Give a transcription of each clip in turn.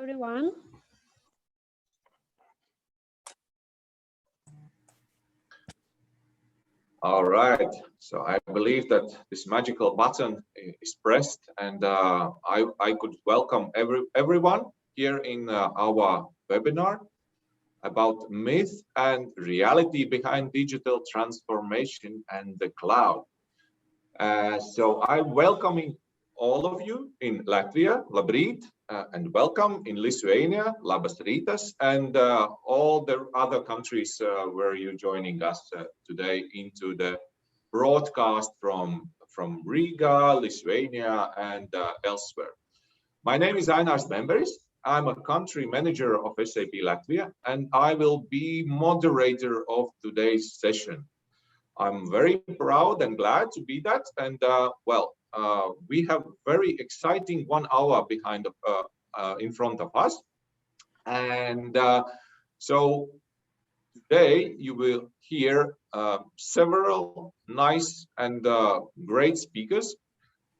everyone. All right, so I believe that this magical button is pressed, and I could welcome everyone here in our webinar about myth and reality behind digital transformation and the cloud. So I'm welcoming all of you in Latvia, Labrīt, and welcome in Lithuania, Labas rytas, and all the other countries where you're joining us today into the broadcast from Riga, Lithuania, and elsewhere. My name is Ainārs Bemberis. I'm a country manager of SAP Latvia, and I will be moderator of today's session. I'm very proud and glad to be that, and we have very exciting 1 hour in front of us, and so today you will hear several nice and great speakers.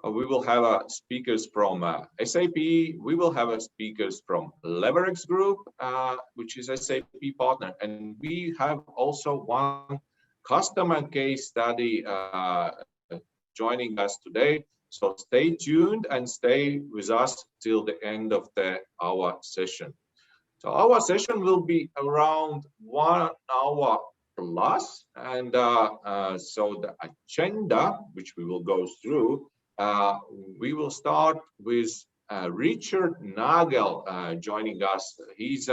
We will have speakers from SAP. We will have speakers from LeverX Group, which is SAP partner, and we have also one customer case study joining us today. So stay tuned and stay with us till the end of our session. So our session will be around 1 hour plus, and so the agenda, which we will go through, we will start with Richard Nagel joining us. He's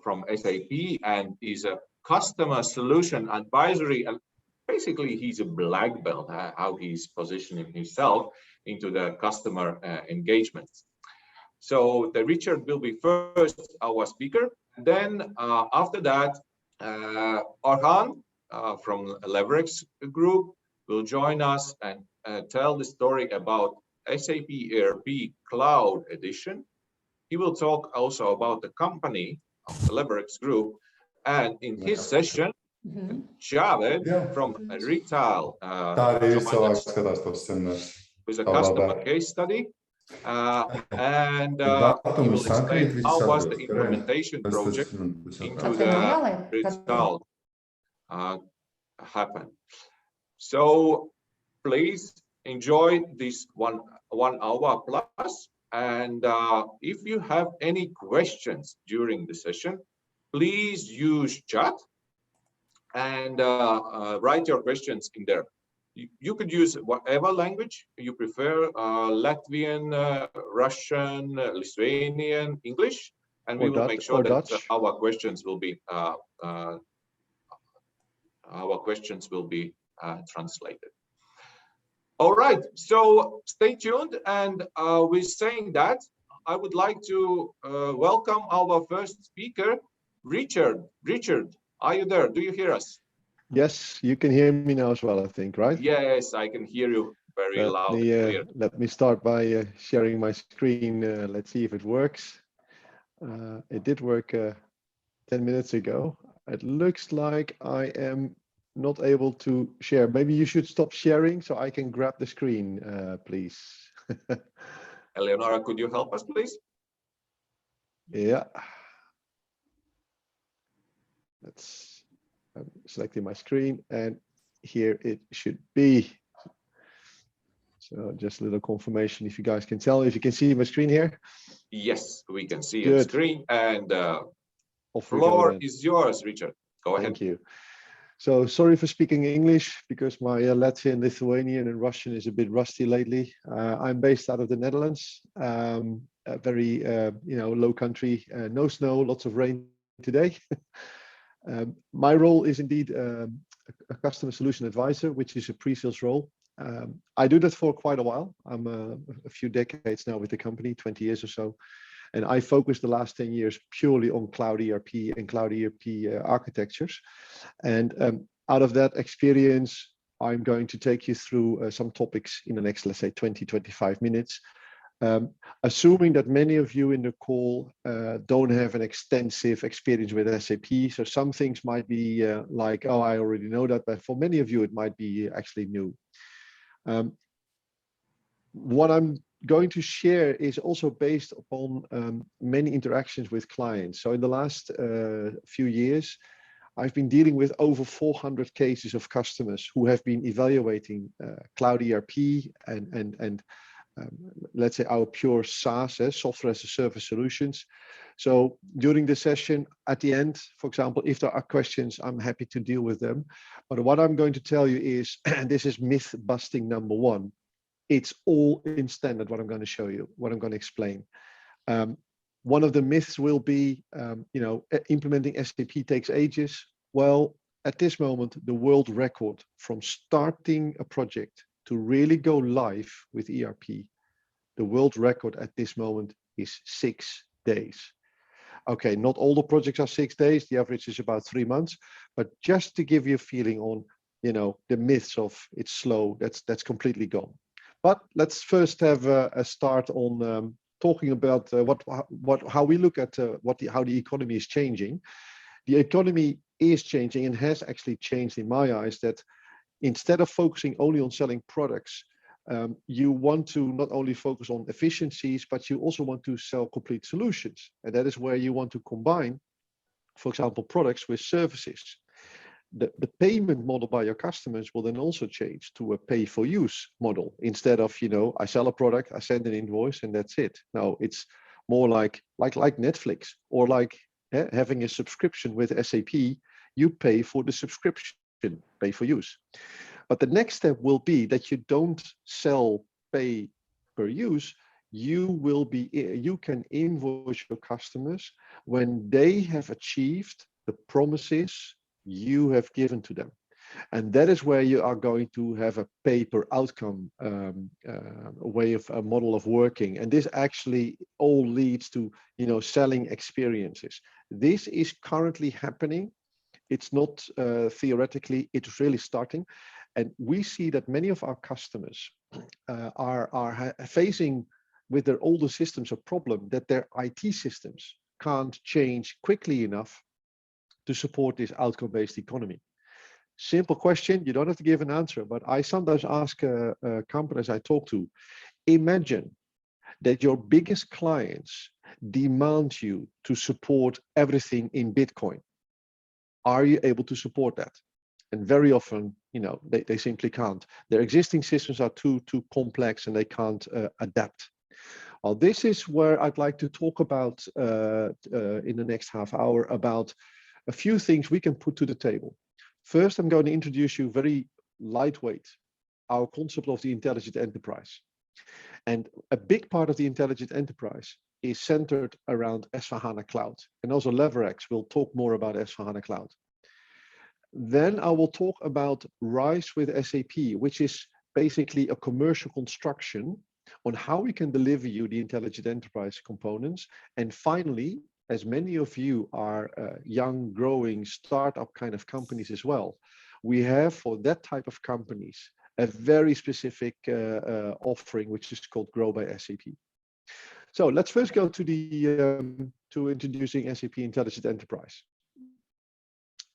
from SAP and is a Customer Solution Advisory, and basically he's a black belt, how he's positioning himself into the customer engagements. So the Richard will be first our speaker. Then after that, Orhan from LeverX Group will join us and tell the story about SAP ERP Cloud Edition. He will talk also about the company of the LeverX Group, and in his session, Javed from Retal with a customer case study, and he will explain how was the implementation project into the Retal happen. So please enjoy this one hour plus, and if you have any questions during the session, please use chat and write your questions in there. You could use whatever language you prefer, Latvian, Russian, Lithuanian, English, and we will make sure that our questions will be translated. All right, so stay tuned, and with saying that, I would like to welcome our first speaker, Richard. Richard, are you there? Do you hear us? Yes, you can hear me now as well, I think, right? Yes, I can hear you very loud and clear. Let me start by sharing my screen. Let's see if it works. It did work 10 minutes ago. It looks like I am not able to share. Maybe you should stop sharing so I can grab the screen, please. Eleonora, could you help us, please? Yeah. I'm selecting my screen, and here it should be. So just a little confirmation if you guys can tell. If you can see my screen here? Yes, we can see your screen, and the floor is yours, Richard. Go ahead. Thank you. So sorry for speaking English because my Latvian, Lithuanian, and Russian is a bit rusty lately. I'm based out of the Netherlands, a very low country, no snow, lots of rain today. My role is indeed a customer solution advisor, which is a pre-sales role. I do that for quite a while. I'm a few decades now with the company, 20 years or so. And I focused the last 10 years purely on cloud ERP and cloud ERP architectures. And out of that experience, I'm going to take you through some topics in the next, let's say, 20-25 minutes. Assuming that many of you in the call don't have an extensive experience with SAP, so some things might be like, oh, I already know that, but for many of you, it might be actually new. What I'm going to share is also based upon many interactions with clients. So in the last few years, I've been dealing with over 400 cases of customers who have been evaluating cloud ERP and let's say our pure SaaS, software as a service solutions. So during the session, at the end, for example, if there are questions, I'm happy to deal with them. But what I'm going to tell you is, and this is myth busting number one, it's all in standard, what I'm going to show you, what I'm going to explain. One of the myths will be, implementing SAP takes ages. Well, at this moment, the world record from starting a project to really go live with ERP, the world record at this moment is 6 days. Okay, not all the projects are 6 days. The average is about 3 months. But just to give you a feeling on, the myths of it's slow, that's completely gone. But let's first have a start on talking about how we look at how the economy is changing. The economy is changing and has actually changed in my eyes, that instead of focusing only on selling products, you want to not only focus on efficiencies, but you also want to sell complete solutions. And that is where you want to combine, for example, products with services. The payment model by your customers will then also change to a pay-for-use model. Instead of, I sell a product, I send an invoice, and that's it. Now it's more like Netflix, or like having a subscription with SAP. You pay for the subscription, pay for use. But the next step will be that you don't sell pay per use. You can invoice your customers when they have achieved the promises you have given to them. And that is where you are going to have a pay per outcome way of a model of working. And this actually all leads to, selling experiences. This is currently happening. It's not theoretically, it's really starting. And we see that many of our customers are facing with their older systems a problem that their IT systems can't change quickly enough to support this outcome-based economy. Simple question, you don't have to give an answer, but I sometimes ask companies I talk to, imagine that your biggest clients demand you to support everything in Bitcoin. Are you able to support that? And very often, they simply can't. Their existing systems are too complex and they can't adapt. Well, this is where I'd like to talk about in the next half hour about a few things we can put to the table. First, I'm going to introduce you very lightweight, our concept of the intelligent enterprise. And a big part of the intelligent enterprise is centered around S/4HANA Cloud. And also LeverX will talk more about S/4HANA Cloud. Then I will talk about RISE with SAP, which is basically a commercial construction on how we can deliver you the intelligent enterprise components. And finally, as many of you are young, growing, startup kind of companies as well, we have for that type of companies a very specific offering, which is called Grow by SAP. So let's first go to to introducing SAP Intelligent Enterprise.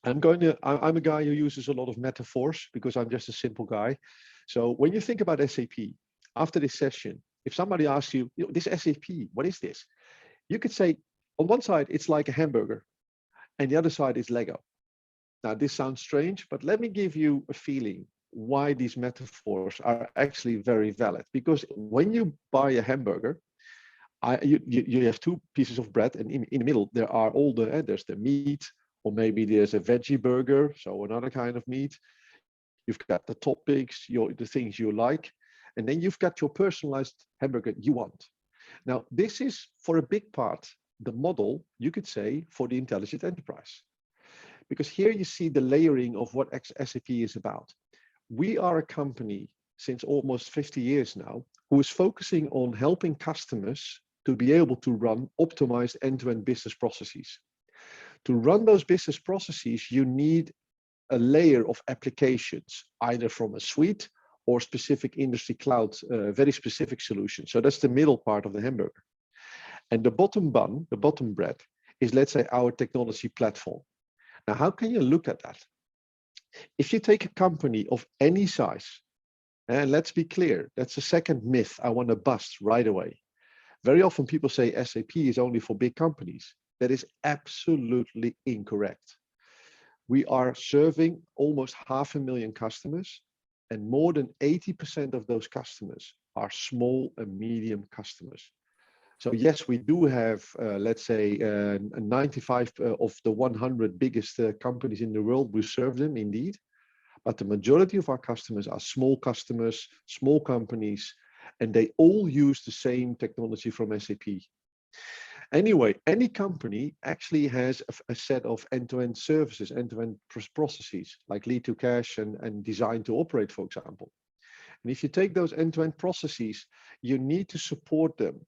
I'm a guy who uses a lot of metaphors because I'm just a simple guy. So when you think about SAP, after this session, if somebody asks you, this SAP, what is this? You could say, on one side, it's like a hamburger, and the other side is Lego. Now, this sounds strange, but let me give you a feeling why these metaphors are actually very valid. Because when you buy a hamburger, you have two pieces of bread, and in the middle, there are there's the meat, or maybe there's a veggie burger, so another kind of meat. You've got the toppings, the things you like, and then you've got your personalized hamburger you want. Now, this is for a big part the model, you could say, for the intelligent enterprise. Because here you see the layering of what SAP is about. We are a company since almost 50 years now who is focusing on helping customers to be able to run optimized end-to-end business processes. To run those business processes, you need a layer of applications, either from a suite or specific industry cloud, very specific solutions. So that's the middle part of the hamburger. And the bottom bun, the bottom bread, is, let's say, our technology platform. Now, how can you look at that? If you take a company of any size, And let's be clear, that's the second myth I want to bust right away. Very often people say SAP is only for big companies. That is absolutely incorrect. We are serving almost 500,000 customers, and more than 80% of those customers are small and medium customers. So yes, we do have, let's say, 95 of the 100 biggest companies in the world. We serve them indeed, but the majority of our customers are small customers, small companies, and they all use the same technology from SAP. Anyway, any company actually has a set of end-to-end services, end-to-end processes, like lead to cash and design to operate, for example. And if you take those end-to-end processes, you need to support them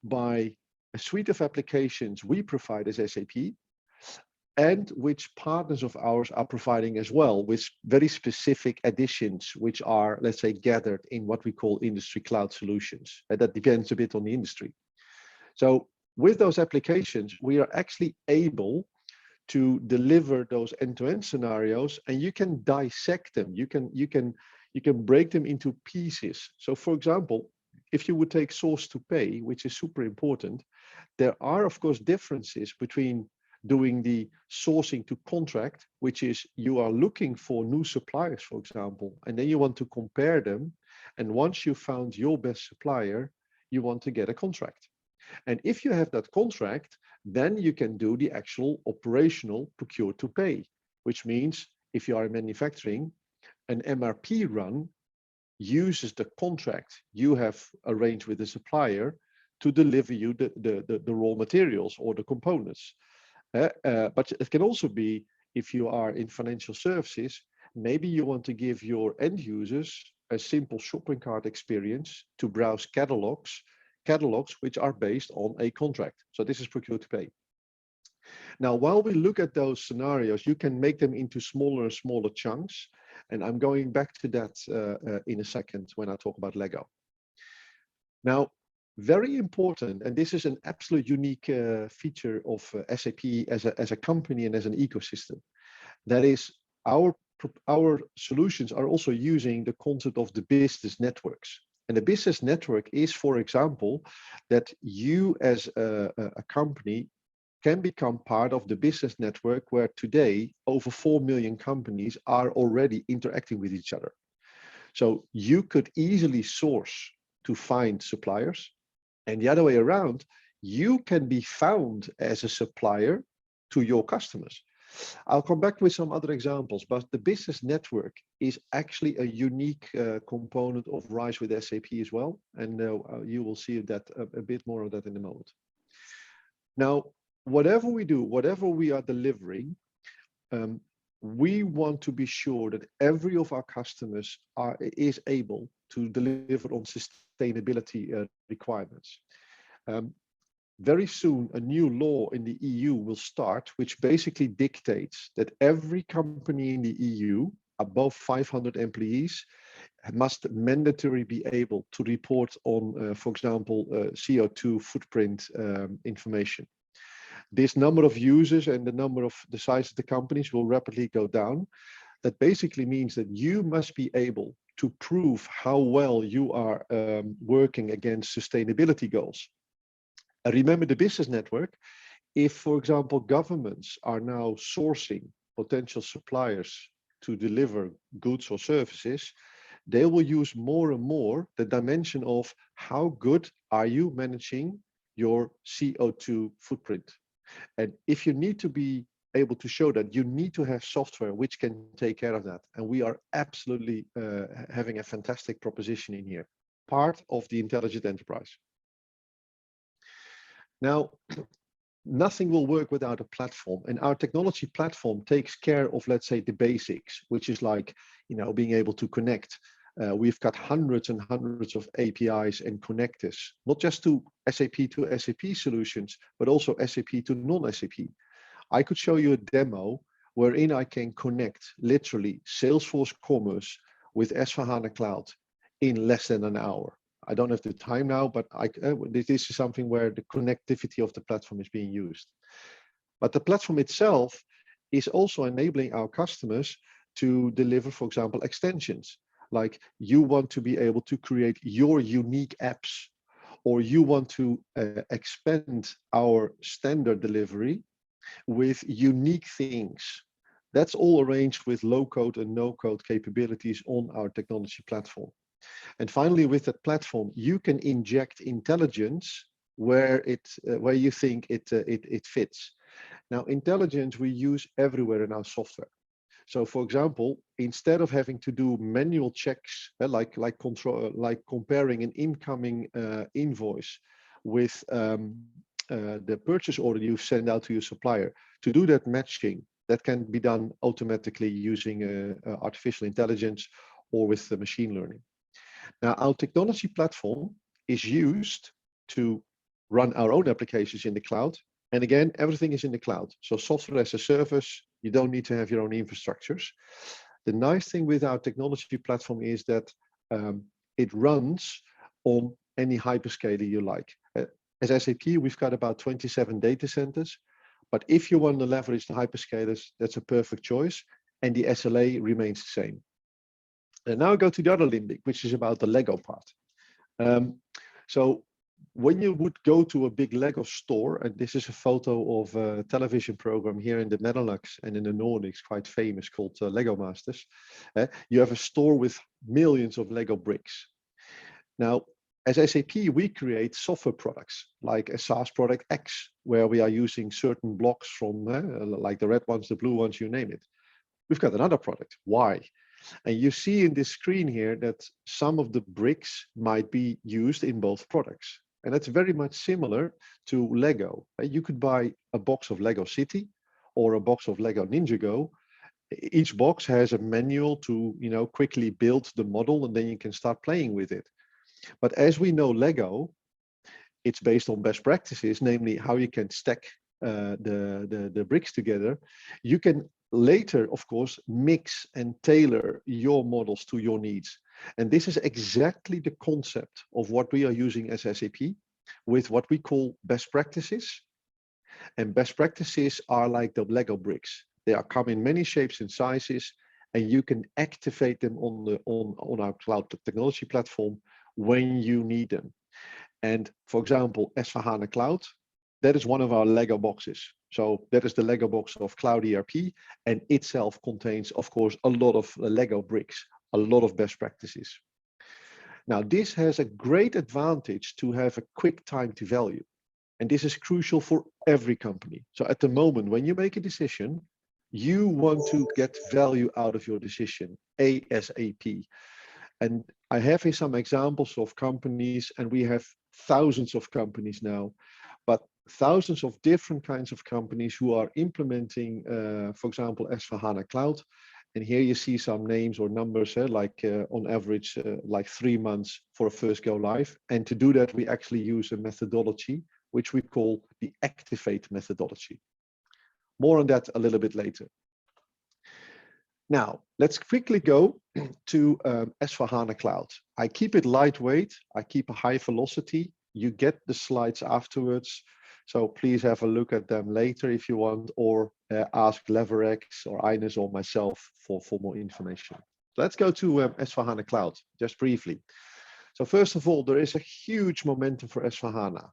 by a suite of applications we provide as SAP, and which partners of ours are providing as well, with very specific additions, which are, let's say, gathered in what we call industry cloud solutions. And that depends a bit on the industry. So with those applications, we are actually able to deliver those end-to-end scenarios, and you can dissect them. You can break them into pieces. So for example, if you would take source to pay, which is super important, there are of course differences between doing the sourcing to contract, which is you are looking for new suppliers, for example, and then you want to compare them. And once you found your best supplier, you want to get a contract. And if you have that contract, then you can do the actual operational procure to pay, which means if you are in manufacturing, an MRP run uses the contract you have arranged with the supplier to deliver you the raw materials or the components. But it can also be, if you are in financial services, maybe you want to give your end users a simple shopping cart experience to browse catalogs which are based on a contract. So this is procure to pay. Now, while we look at those scenarios, you can make them into smaller and smaller chunks. And I'm going back to that in a second when I talk about Lego. Now, very important, and this is an absolute unique feature of SAP as a company and as an ecosystem. That is, our solutions are also using the concept of the business networks. And the business network is, for example, that you as a company can become part of the business network where today over 4 million companies are already interacting with each other. So you could easily source to find suppliers, and the other way around, you can be found as a supplier to your customers. I'll come back with some other examples, but the business network is actually a unique component of RISE with SAP as well. And you will see that a bit more of that in a moment. Now, whatever we do, whatever we are delivering, we want to be sure that every of our customers is able to deliver on sustainability requirements. Very soon, a new law in the EU will start, which basically dictates that every company in the EU above 500 employees must mandatorily be able to report on, for example, CO2 footprint information. This number of users and the size of the companies will rapidly go down. That basically means that you must be able to prove how well you are working against sustainability goals. Remember the business network. If, for example, governments are now sourcing potential suppliers to deliver goods or services, they will use more and more the dimension of how good are you managing your CO2 footprint. And if you need to be able to show that, you need to have software which can take care of that. And we are absolutely having a fantastic proposition in here, part of the intelligent enterprise. Now, nothing will work without a platform, and our technology platform takes care of, let's say, the basics, which is like, being able to connect. We've got hundreds and hundreds of APIs and connectors, not just to SAP solutions, but also SAP to non-SAP. I could show you a demo wherein I can connect literally Salesforce Commerce with S/4HANA Cloud in less than an hour. I don't have the time now, but this is something where the connectivity of the platform is being used. But the platform itself is also enabling our customers to deliver, for example, extensions. Like you want to be able to create your unique apps, or you want to expand our standard delivery with unique things. That's all arranged with low code and no code capabilities on our technology platform. And finally, with that platform, you can inject intelligence where you think it fits. Now, intelligence we use everywhere in our software. So, for example, instead of having to do manual checks, like comparing an incoming invoice with the purchase order you send out to your supplier, to do that matching, that can be done automatically using artificial intelligence or with the machine learning. Now, our technology platform is used to run our own applications in the cloud. And again, everything is in the cloud. So software as a service, you don't need to have your own infrastructures. The nice thing with our technology platform is that it runs on any hyperscaler you like. As SAP, we've got about 27 data centers. But if you want to leverage the hyperscalers, that's a perfect choice. And the SLA remains the same. And now I go to the other limbic, which is about the Lego part. So when you would go to a big Lego store, and this is a photo of a television program here in the Netherlands and in the Nordics, quite famous, called Lego Masters. You have a store with millions of Lego bricks. Now, as SAP, we create software products like a SaaS product X, where we are using certain blocks from like the red ones, the blue ones, you name it. We've got another product, Y. And you see in this screen here that some of the bricks might be used in both products. And that's very much similar to Lego. You could buy a box of Lego City or a box of Lego Ninjago. Each box has a manual to, quickly build the model, and then you can start playing with it. But as we know, Lego, it's based on best practices, namely how you can stack the bricks together. You can later, of course, mix and tailor your models to your needs. And this is exactly the concept of what we are using as SAP with what we call best practices. And best practices are like the Lego bricks. They are come in many shapes and sizes, and you can activate them on our cloud technology platform when you need them. And for example, S/4HANA Cloud, that is one of our Lego boxes. So that is the Lego box of Cloud ERP, and itself contains, of course, a lot of Lego bricks, a lot of best practices. Now, this has a great advantage to have a quick time to value. And this is crucial for every company. So at the moment, when you make a decision, you want to get value out of your decision ASAP. And I have here some examples of companies, and we have thousands of companies now, but thousands of different kinds of companies who are implementing, for example, S/4HANA Cloud. And here you see some names or numbers, like on average, like 3 months for a first go live. And to do that, we actually use a methodology, which we call the Activate methodology. More on that a little bit later. Now, let's quickly go to S/4HANA Cloud. I keep it lightweight. I keep a high velocity. You get the slides afterwards. So please have a look at them later if you want, or ask LeverX or Ines or myself for more information. Let's go to S/4HANA Cloud, just briefly. So first of all, there is a huge momentum for S/4HANA.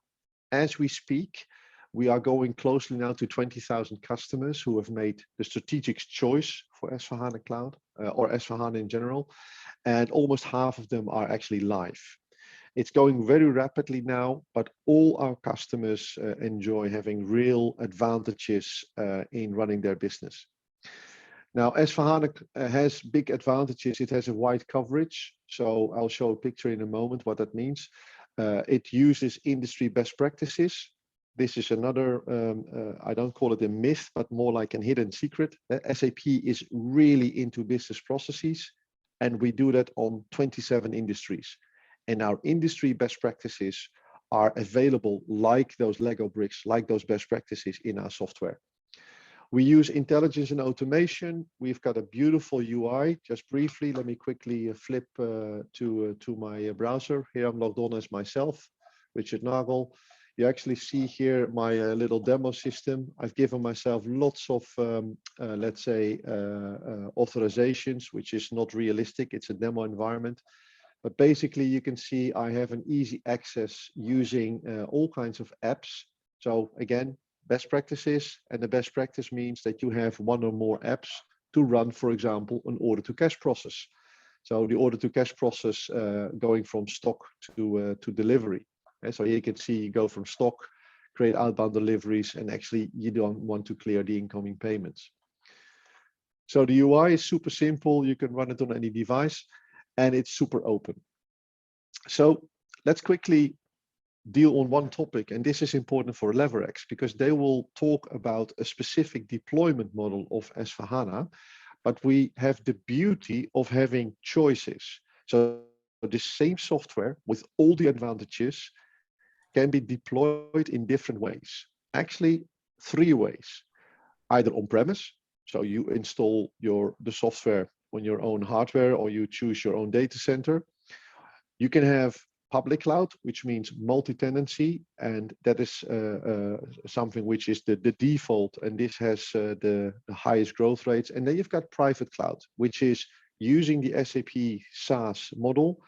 As we speak, we are going closely now to 20,000 customers who have made the strategic choice for S/4HANA Cloud or S/4HANA in general, and almost half of them are actually live. It's going very rapidly now, but all our customers enjoy having real advantages in running their business. Now, S/4HANA has big advantages. It has a wide coverage. So I'll show a picture in a moment what that means. It uses industry best practices. This is another, I don't call it a myth, but more like a hidden secret. SAP is really into business processes, and we do that on 27 industries. And our industry best practices are available like those Lego bricks, like those best practices in our software. We use intelligence and automation. We've got a beautiful UI. Just briefly, let me quickly flip to my browser. Here I'm logged on as myself, Richard Nagel. You actually see here my little demo system. I've given myself lots of, let's say, authorizations, which is not realistic. It's a demo environment. But basically, you can see I have an easy access using all kinds of apps. So again, best practices, and the best practice means that you have one or more apps to run, for example, an order to cash process. So the order to cash process going from stock to delivery. And so you can see you go from stock, create outbound deliveries, and actually you don't want to clear the incoming payments. So the UI is super simple. You can run it on any device, and it's super open. So let's quickly deal on one topic, and this is important for LeverX because they will talk about a specific deployment model of S/4HANA, but we have the beauty of having choices. So the same software with all the advantages can be deployed in different ways. Actually, 3 ways. Either on-premise, so you install the software on your own hardware, or you choose your own data center. You can have public cloud, which means multi-tenancy, and that is something which is the default, and this has the highest growth rates. And then you've got private cloud, which is using the SAP SaaS model,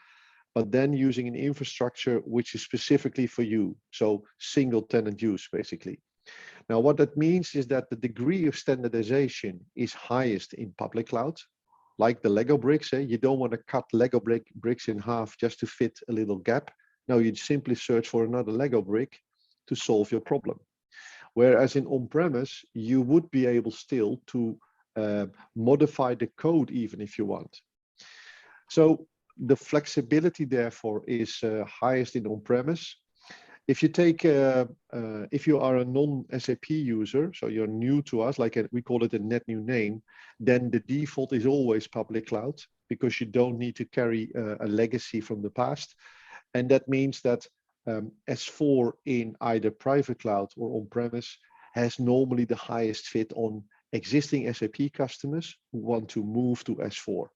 but then using an infrastructure which is specifically for you, so single tenant use, basically. Now, what that means is that the degree of standardization is highest in public cloud, like the Lego bricks. You don't want to cut Lego bricks in half just to fit a little gap. No, you simply search for another Lego brick to solve your problem. Whereas in on-premise, you would be able still to modify the code even if you want. So the flexibility, therefore, is highest in on-premise. If you take, if you are a non-SAP user, so you're new to us, like we call it a net new name, then the default is always public cloud because you don't need to carry a legacy from the past. And that means that S4 in either private cloud or on-premise has normally the highest fit on existing SAP customers who want to move to S4.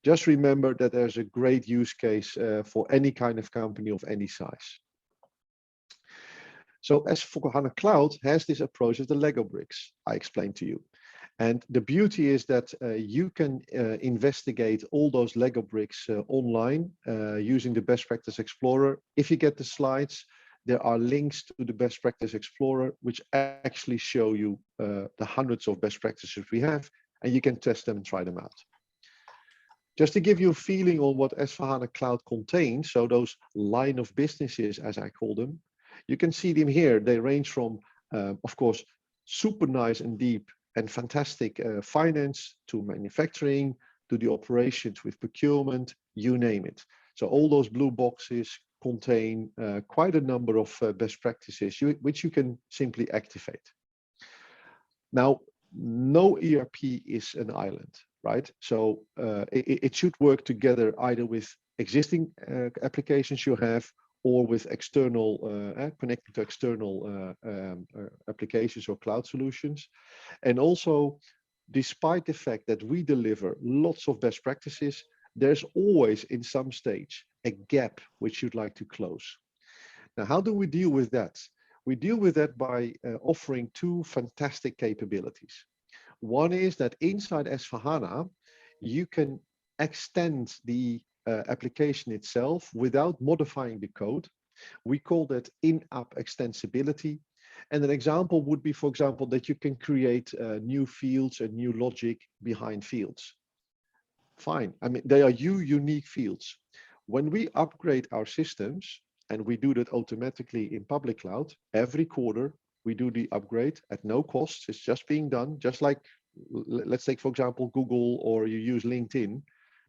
Just remember that there's a great use case for any kind of company of any size. So S/4HANA Cloud has this approach of the Lego bricks I explained to you. And the beauty is that you can investigate all those Lego bricks online using the Best Practice Explorer. If you get the slides, there are links to the Best Practice Explorer, which actually show you the hundreds of best practices we have, and you can test them and try them out. Just to give you a feeling on what S/4HANA Cloud contains, so those line of businesses, as I call them, you can see them here. They range from, of course, super nice and deep and fantastic finance to manufacturing to the operations with procurement, you name it. So all those blue boxes contain quite a number of best practices which you can simply activate. Now, no ERP is an island, right? So it should work together either with existing applications you have or with external, connected to external applications or cloud solutions. And also, despite the fact that we deliver lots of best practices, there's always in some stage a gap which you'd like to close. Now, how do we deal with that? We deal with that by offering 2 fantastic capabilities. One is that inside S/4HANA, you can extend the application itself without modifying the code. We call that in-app extensibility. And an example would be, for example, that you can create new fields and new logic behind fields. Fine. I mean, they are unique fields. When we upgrade our systems, and we do that automatically in public cloud, every quarter we do the upgrade at no cost. It's just being done, just like, let's take, for example, Google, or you use LinkedIn.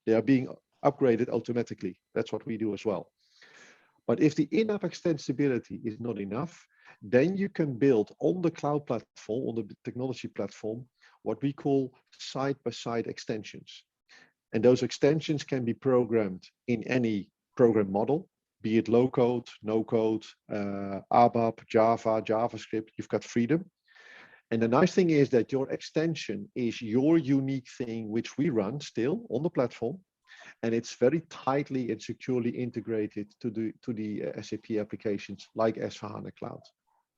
They are being upgraded automatically. That's what we do as well. But if the in-app extensibility is not enough, then you can build on the cloud platform, on the technology platform, what we call side-by-side extensions. And those extensions can be programmed in any program model, be it low code, no code, ABAP, Java, JavaScript, you've got freedom. And the nice thing is that your extension is your unique thing, which we run still on the platform. and it's very tightly and securely integrated to the SAP applications like S/4HANA Cloud.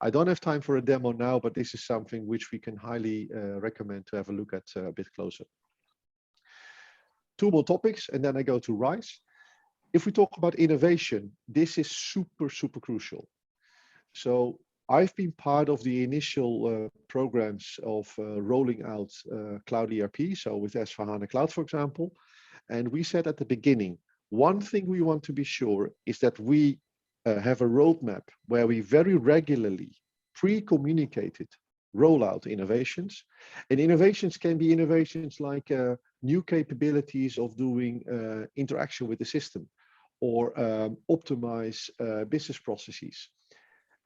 I don't have time for a demo now, but this is something which we can highly recommend to have a look at a bit closer. Two more topics, and then I go to RISE. If we talk about innovation, this is super, super crucial. So I've been part of the initial programs of rolling out Cloud ERP, so with S/4HANA Cloud, for example. And we said at the beginning, one thing we want to be sure is that we have a roadmap where we very regularly pre-communicated rollout innovations. And innovations can be innovations like new capabilities of doing interaction with the system, or optimize business processes.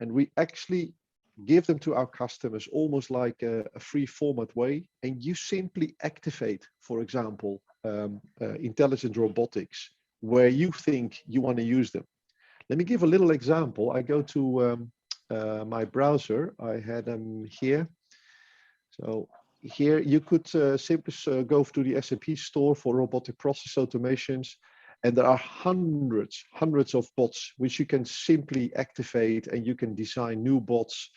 And we actually give them to our customers almost like a free format way. And you simply activate, for example, intelligent robotics where you think you want to use them. Let me give a little example. I go to my browser. I had them here. So here you could simply go to the SAP store for robotic process automations. And there are hundreds of bots which you can simply activate, and you can design new bots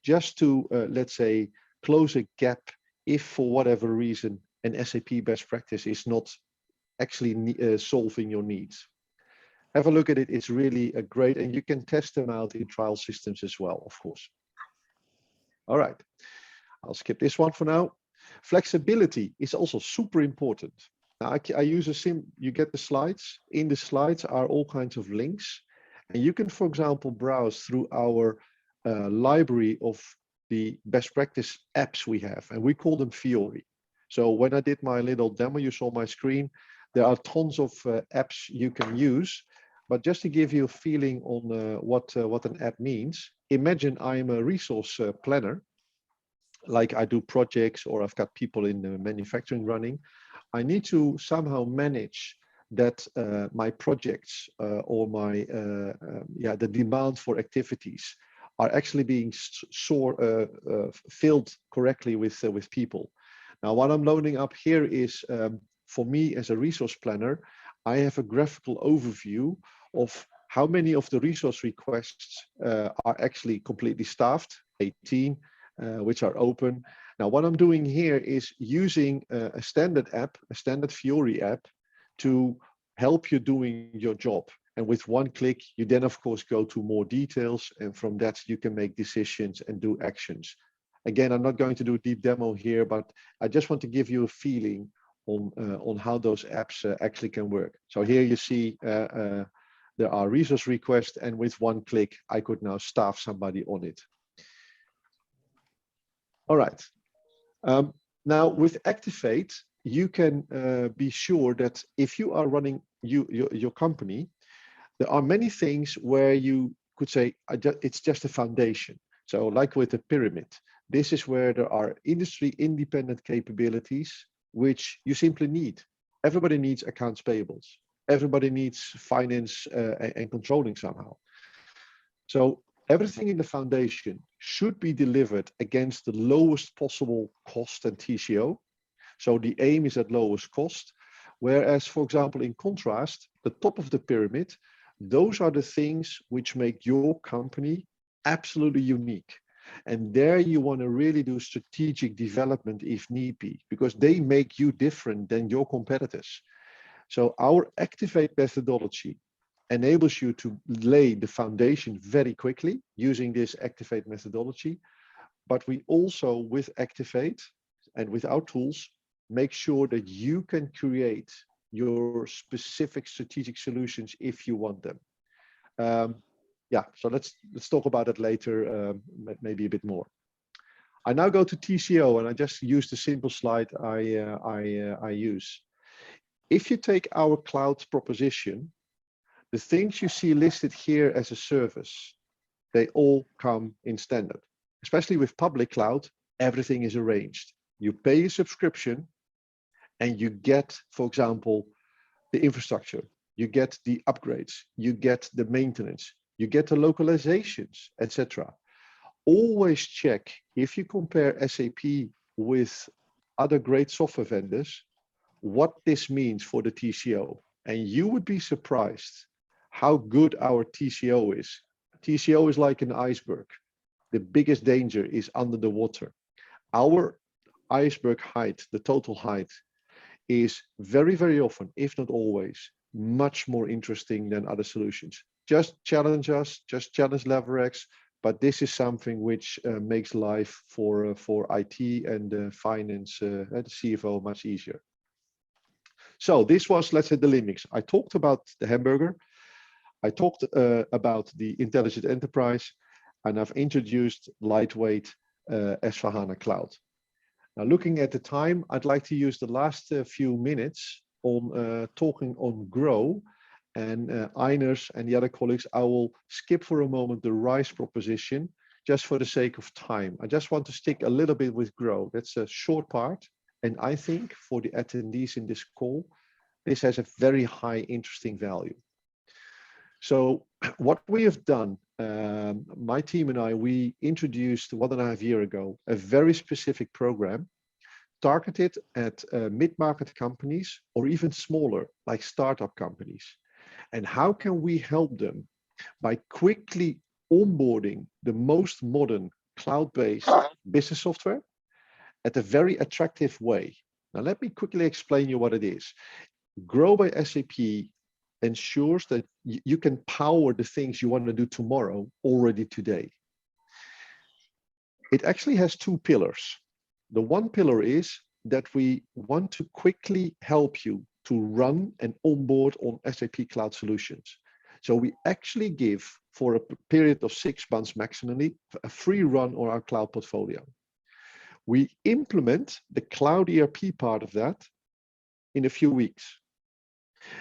just to, let's say, close a gap if for whatever reason an SAP best practice is not actually solving your needs. Have a look at it. It's really great, and you can test them out in trial systems as well, of course. All right, I'll skip this one for now. Flexibility is also super important. Now I use you get the slides. In the slides are all kinds of links, and you can, for example, browse through our library of the best practice apps we have, and we call them Fiori. So when I did my little demo, you saw my screen, there are tons of apps you can use. But just to give you a feeling on what an app means, imagine I'm a resource planner, like I do projects, or I've got people in manufacturing running. I need to somehow manage that my projects or my the demand for activities are actually being filled correctly with people. Now, what I'm loading up here is, for me as a resource planner, I have a graphical overview of how many of the resource requests are actually completely staffed, 18, which are open. Now, what I'm doing here is using a standard app, a standard Fiori app, to help you doing your job. And with one click, you then, of course, go to more details. And from that, you can make decisions and do actions. Again, I'm not going to do a deep demo here, but I just want to give you a feeling on how those apps actually can work. So here you see there are resource requests, and with one click, I could now staff somebody on it. All right. Now with Activate, you can be sure that if you are running your company, there are many things where you could say it's just a foundation. So like with the pyramid, this is where there are industry independent capabilities which you simply need. Everybody needs accounts payables. Everybody needs finance and controlling somehow. So everything in the foundation should be delivered against the lowest possible cost and TCO. So the aim is at lowest cost. Whereas, for example, in contrast, the top of the pyramid, those are the things which make your company absolutely unique. And there you want to really do strategic development if need be, because they make you different than your competitors. So our Activate methodology enables you to lay the foundation very quickly using this Activate methodology. But we also, with Activate and with our tools, make sure that you can create your specific strategic solutions if you want them. So let's talk about it later, maybe a bit more. I now go to TCO, and I just use the simple slide I use. If you take our cloud proposition, the things you see listed here as a service, they all come in standard. Especially with public cloud, everything is arranged. You pay a subscription and you get, for example, the infrastructure, you get the upgrades, you get the maintenance, you get the localizations, etc. Always check, if you compare SAP with other great software vendors, what this means for the TCO. And you would be surprised how good our TCO is. TCO is like an iceberg. The biggest danger is under the water. Our iceberg height, the total height, is very, very often, if not always, much more interesting than other solutions. Just challenge us, just challenge LeverX, but this is something which makes life for IT and finance and the CFO much easier. So this was, let's say, the limits. I talked about the hamburger. I talked about the intelligent enterprise, and I've introduced lightweight S/4HANA Cloud. Now, looking at the time, I'd like to use the last few minutes on talking on Grow. And Einers and the other colleagues, I will skip for a moment the RISE proposition, just for the sake of time. I just want to stick a little bit with Grow. That's a short part. And I think for the attendees in this call, this has a very high interesting value. So what we have done, my team and I, we introduced 1.5 years ago a very specific program targeted at mid-market companies or even smaller, like startup companies. And how can we help them by quickly onboarding the most modern cloud-based business software at a very attractive way? Now, let me quickly explain you what it is. Grow by SAP ensures that you can power the things you want to do tomorrow already today. It actually has two pillars. The one pillar is that we want to quickly help you to run and onboard on SAP Cloud Solutions. So we actually give, for a period of 6 months maximally, a free run on our cloud portfolio. We implement the cloud ERP part of that in a few weeks,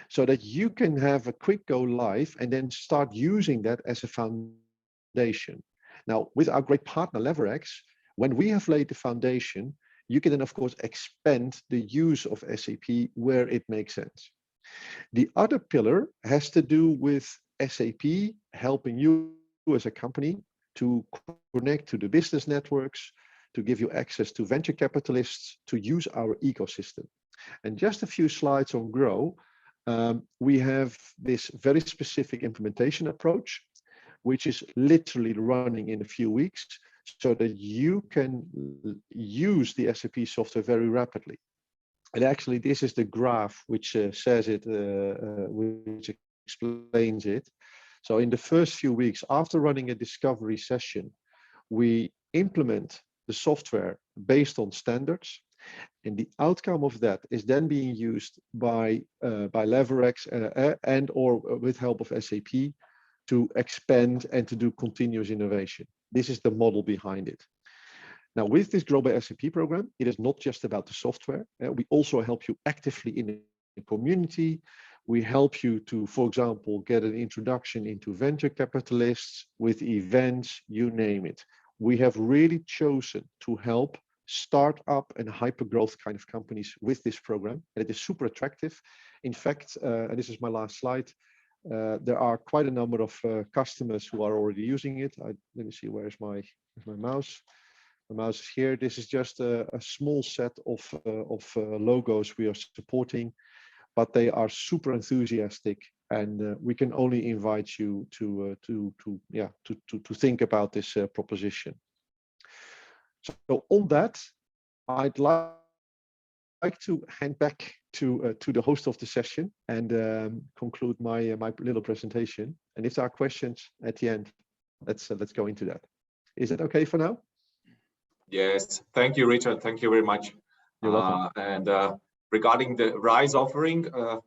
so that you can have a quick go live and then start using that as a foundation. Now, with our great partner LeverX, when we have laid the foundation, you can then, of course, expand the use of SAP where it makes sense. The other pillar has to do with SAP helping you as a company to connect to the business networks, to give you access to venture capitalists, to use our ecosystem. And just a few slides on Grow. We have this very specific implementation approach, which is literally running in a few weeks, so that you can use the SAP software very rapidly. And actually, this is the graph which says it, which explains it. So in the first few weeks after running a discovery session, we implement the software based on standards. And the outcome of that is then being used by LeverX and or with help of SAP to expand and to do continuous innovation. This is the model behind it. Now, with this Grow by SAP program, it is not just about the software. We also help you actively in the community. We help you to, for example, get an introduction into venture capitalists with events, you name it. We have really chosen to help startup and hyper growth kind of companies with this program, and it is super attractive. In fact, and this is my last slide, there are quite a number of customers who are already using it. Let me see, where's my mouse? The mouse is here. This is just a small set of logos we are supporting, but they are super enthusiastic, and we can only invite you to think about this proposition. So on that, I'd like to hand back to the host of the session and conclude my little presentation. And if there are questions at the end, let's go into that. Is it okay for now? Yes, thank you, Richard. Thank you very much. You're welcome. And regarding the RISE offering,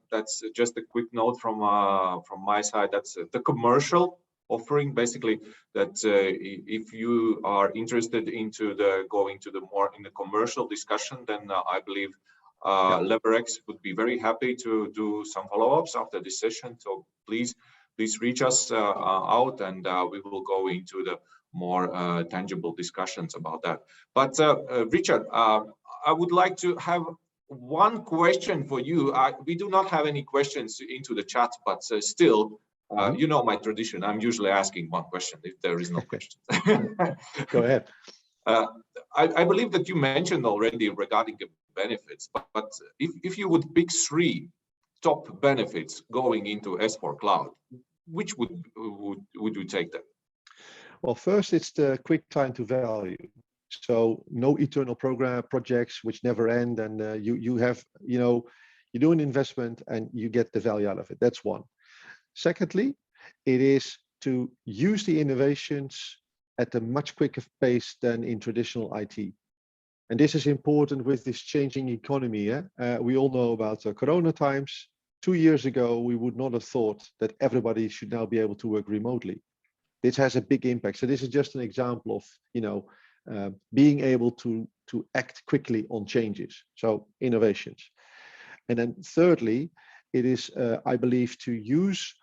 that's just a quick note from my side. That's the commercial offering, basically, that if you are interested into going to the more in the commercial discussion, then I believe LeverX would be very happy to do some follow-ups after this session. So please reach us out, and we will go into the more tangible discussions about that. But Richard, I would like to have one question for you. We do not have any questions into the chat, but still, you know my tradition. I'm usually asking one question if there is no question. Go ahead. I believe that you mentioned already regarding the benefits, but if you would pick 3 top benefits going into S4 Cloud, which would you take them? Well, first, it's the quick time to value. So no eternal program projects which never end, and you have, you do an investment and you get the value out of it. That's one. Secondly, it is to use the innovations at a much quicker pace than in traditional IT. And this is important with this changing economy. We all know about Corona times. 2 years ago, we would not have thought that everybody should now be able to work remotely. This has a big impact. So this is just an example of, being able to act quickly on changes. So innovations. And then thirdly, it is, I believe, to use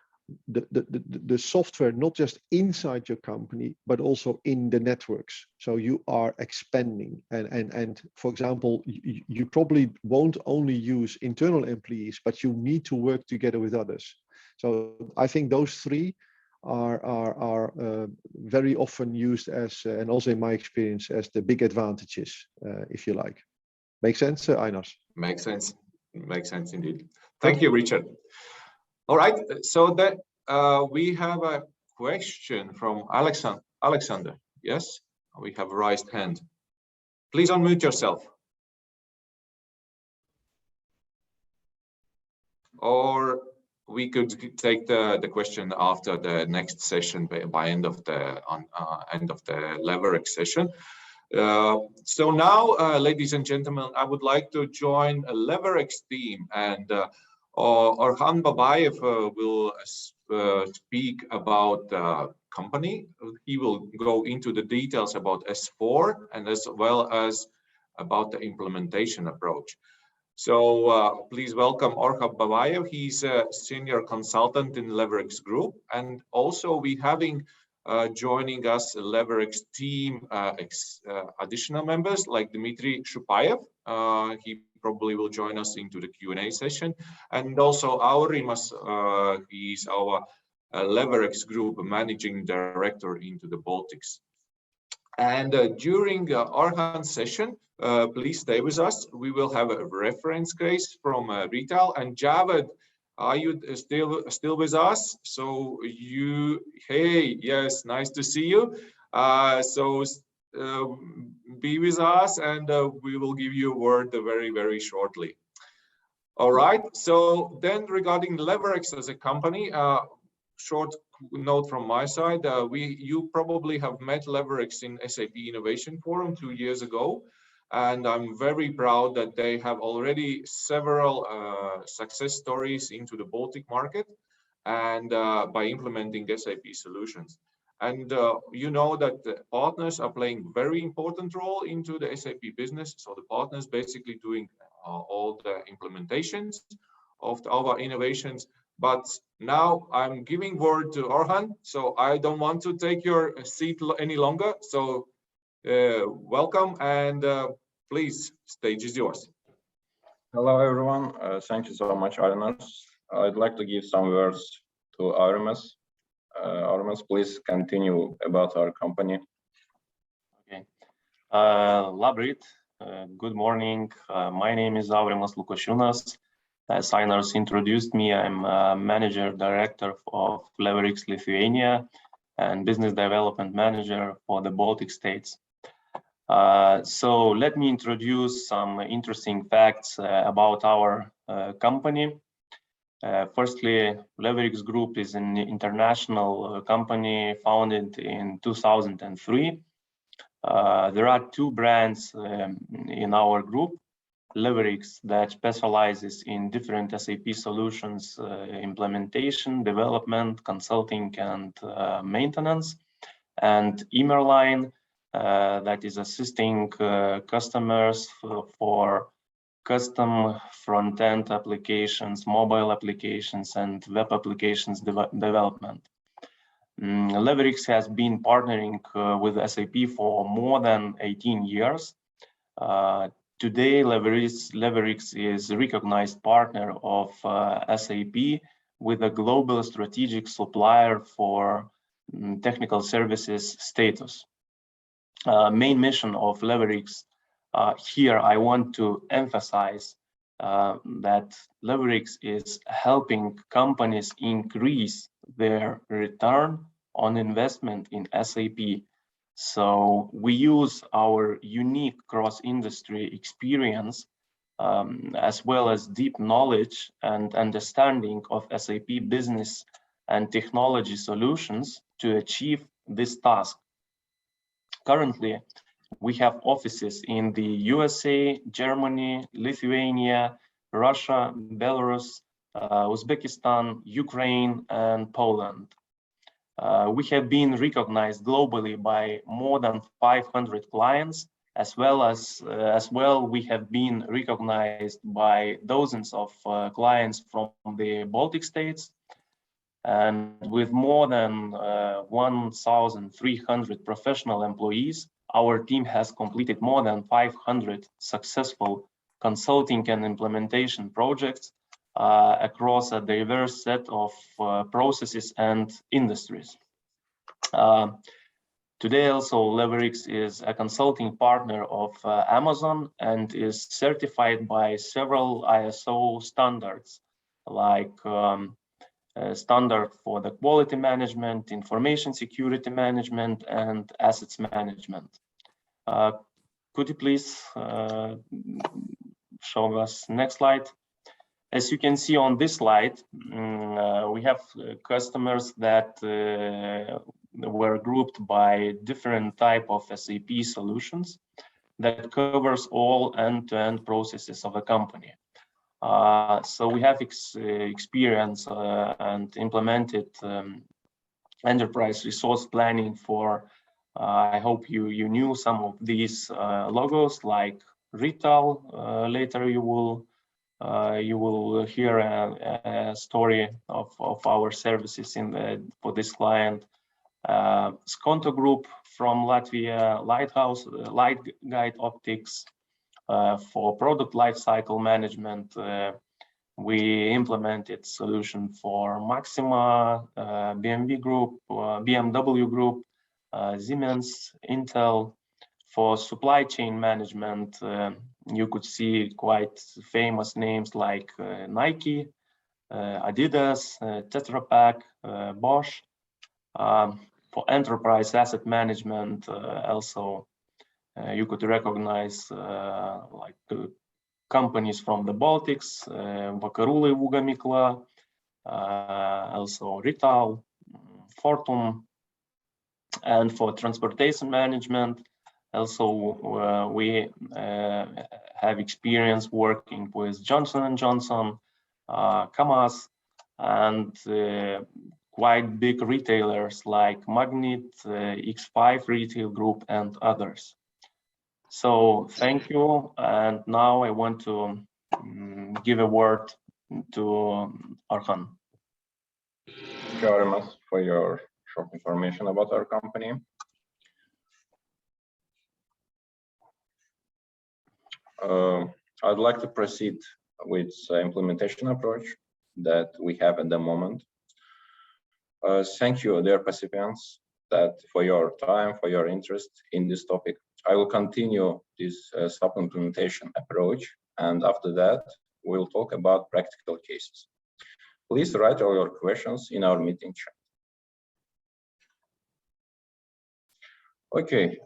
the software not just inside your company, but also in the networks. So you are expanding, and for example, you probably won't only use internal employees, but you need to work together with others. So I think those three are very often used as, and also in my experience, as the big advantages, if you like. Make sense, Einars? Makes sense. Makes sense indeed. Thank you, Richard. All right, so that we have a question from Alexander. Yes, we have a raised hand. Please unmute yourself. Or we could take the question after the next session by end of the LeverX session. So now, ladies and gentlemen, I would like to join a LeverX team, and Orhan Babayev will speak about the company. He will go into the details about S4 and as well as about the implementation approach. So please welcome Orhan Babayev. He's a senior consultant in LeverX Group, and also we having joining us LeverX team additional members like Dmitry Shupayev. He probably will join us into the Q&A session, and also Aurimas, he's our LeverX Group Managing Director into the Baltics. And during Orhan's session, please stay with us. We will have a reference case from Retal. And Javed, are you still with us? So hey, yes, nice to see you. Be with us, and we will give you a word very, very shortly. All right. So then, regarding LeverX as a company, short note from my side. You probably have met LeverX in SAP Innovation Forum 2 years ago, and I'm very proud that they have already several success stories into the Baltic market, and by implementing SAP solutions. And you know that the partners are playing very important role into the SAP business. So the partners basically doing all the implementations of our innovations. But now I'm giving word to Orhan, so I don't want to take your seat any longer. So welcome, and please, stage is yours. Hello, everyone. Thank you so much, Einars. I'd like to give some words to Aurimas. Aurimas, please continue about our company. Okay. Labrit, good morning. My name is Aurimas Lukošiūnas. As Einars introduced me, I'm Manager Director of LeverX Lithuania and Business Development Manager for the Baltic states. So let me introduce some interesting facts about our company. Firstly, LeverX Group is an international company founded in 2003. There are two brands in our group. LeverX, that specializes in different SAP solutions, implementation, development, consulting, and maintenance. And Emerline, that is assisting customers for custom front-end applications, mobile applications, and web applications development. LeverX has been partnering with SAP for more than 18 years. Today, LeverX is a recognized partner of SAP with a global strategic supplier for technical services status. Main mission of LeverX, here I want to emphasize that LeverX is helping companies increase their return on investment in SAP. So we use our unique cross-industry experience as well as deep knowledge and understanding of SAP business and technology solutions to achieve this task. Currently, we have offices in the USA, Germany, Lithuania, Russia, Belarus, Uzbekistan, Ukraine, and Poland. We have been recognized globally by more than 500 clients, as well we have been recognized by dozens of clients from the Baltic states. And with more than 1,300 professional employees, our team has completed more than 500 successful consulting and implementation projects across a diverse set of processes and industries. Today also LeverX is a consulting partner of Amazon and is certified by several ISO standards like standard for the quality management, information security management, and assets management. Could you please show us next slide? As you can see on this slide, we have customers that were grouped by different type of SAP solutions that covers all end-to-end processes of a company. So we have experience and implemented enterprise resource planning for, I hope you knew some of these logos like Retal. Later you will hear a story of our services for this client. Skonto Group from Latvia, Lighthouse, Light Guide Optics. For product lifecycle management, we implemented solution for Maxima, BMW Group, Siemens, Intel. For supply chain management, you could see quite famous names like Nike, Adidas, Tetra Pak, Bosch. For enterprise asset management, also you could recognize like companies from the Baltics, Vakarų Laivų Gamykla, also Retal, Fortum. And for transportation management, also we have experience working with Johnson & Johnson, Kamaz, and quite big retailers like Magnet, X5 Retail Group, and others. So thank you, and now I want to give a word to Arhan. Thank you very much for your short information about our company. I'd like to proceed with the implementation approach that we have at the moment. Thank you, dear participants, for your time, for your interest in this topic. I will continue this SAP implementation approach, and after that, we'll talk about practical cases. Please write all your questions in our meeting chat. Okay,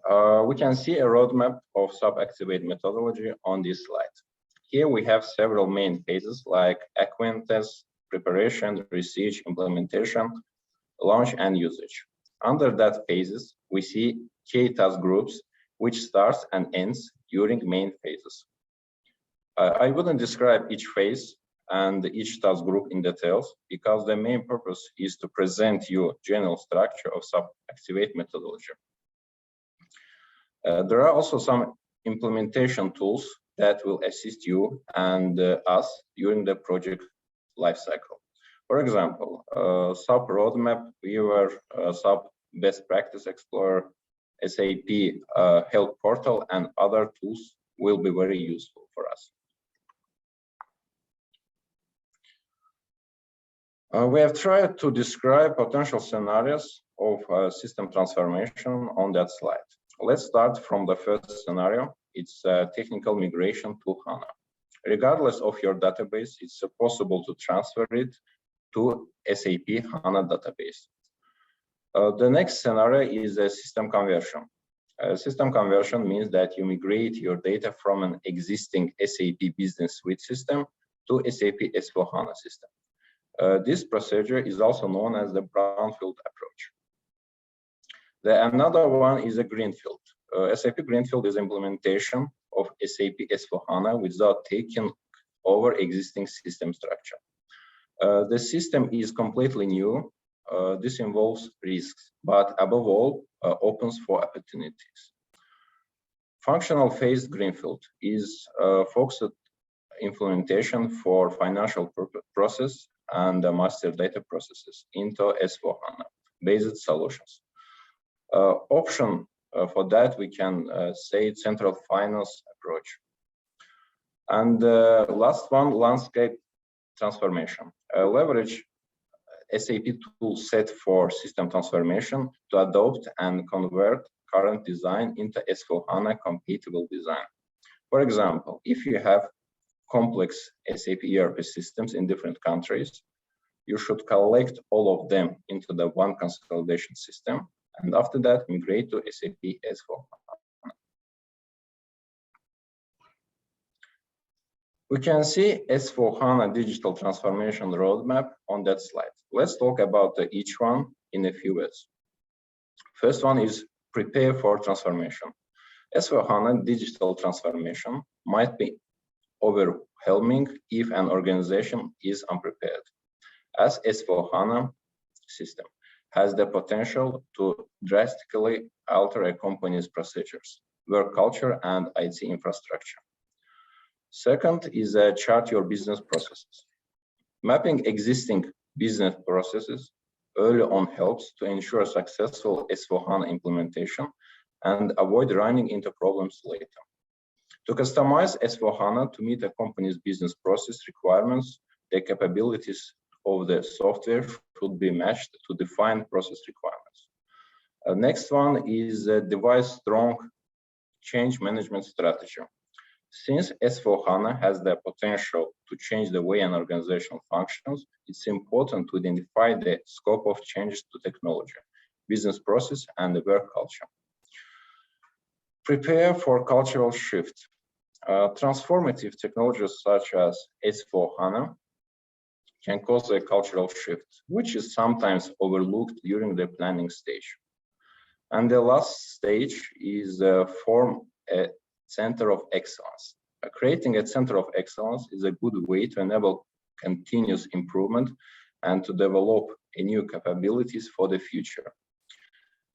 we can see a roadmap of SAP Activate methodology on this slide. Here we have several main phases like acquaintance, preparation, research, implementation, launch, and usage. Under that phases, we see key task groups, which starts and ends during main phases. I wouldn't describe each phase and each task group in details because the main purpose is to present you general structure of SAP Activate methodology. There are also some implementation tools that will assist you and us during the project lifecycle. For example, SAP Roadmap Viewer, SAP Best Practice Explorer, SAP Help Portal, and other tools will be very useful for us. We have tried to describe potential scenarios of system transformation on that slide. Let's start from the first scenario. It's technical migration to HANA. Regardless of your database, it's possible to transfer it to SAP HANA database. The next scenario is a system conversion. System conversion means that you migrate your data from an existing SAP Business Suite system to SAP S/4HANA system. This procedure is also known as the brownfield approach. Another one is a greenfield. SAP Greenfield is implementation of SAP S/4HANA without taking over existing system structure. The system is completely new. This involves risks, but above all, opens for opportunities. Functional phase greenfield is focused implementation for financial process and master data processes into S/4HANA based solutions. Option for that we can say central finance approach. And last one, landscape transformation. Leverage SAP tool set for system transformation to adopt and convert current design into S/4HANA compatible design. For example, if you have complex SAP ERP systems in different countries, you should collect all of them into the one consolidation system, and after that migrate to SAP S/4HANA. We can see S/4HANA digital transformation roadmap on that slide. Let's talk about each one in a few words. First one is prepare for transformation. S/4HANA digital transformation might be overwhelming if an organization is unprepared, as S/4HANA system has the potential to drastically alter a company's procedures, work culture, and IT infrastructure. Second is chart your business processes. Mapping existing business processes early on helps to ensure successful S/4HANA implementation and avoid running into problems later. To customize S/4HANA to meet a company's business process requirements, the capabilities of the software should be matched to defined process requirements. Next one is devise strong change management strategy. Since S/4HANA has the potential to change the way an organization functions, it's important to identify the scope of changes to technology, business process, and the work culture. Prepare for cultural shift. Transformative technologies such as S/4HANA can cause a cultural shift, which is sometimes overlooked during the planning stage. And the last stage is form a center of excellence. Creating a center of excellence is a good way to enable continuous improvement and to develop new capabilities for the future.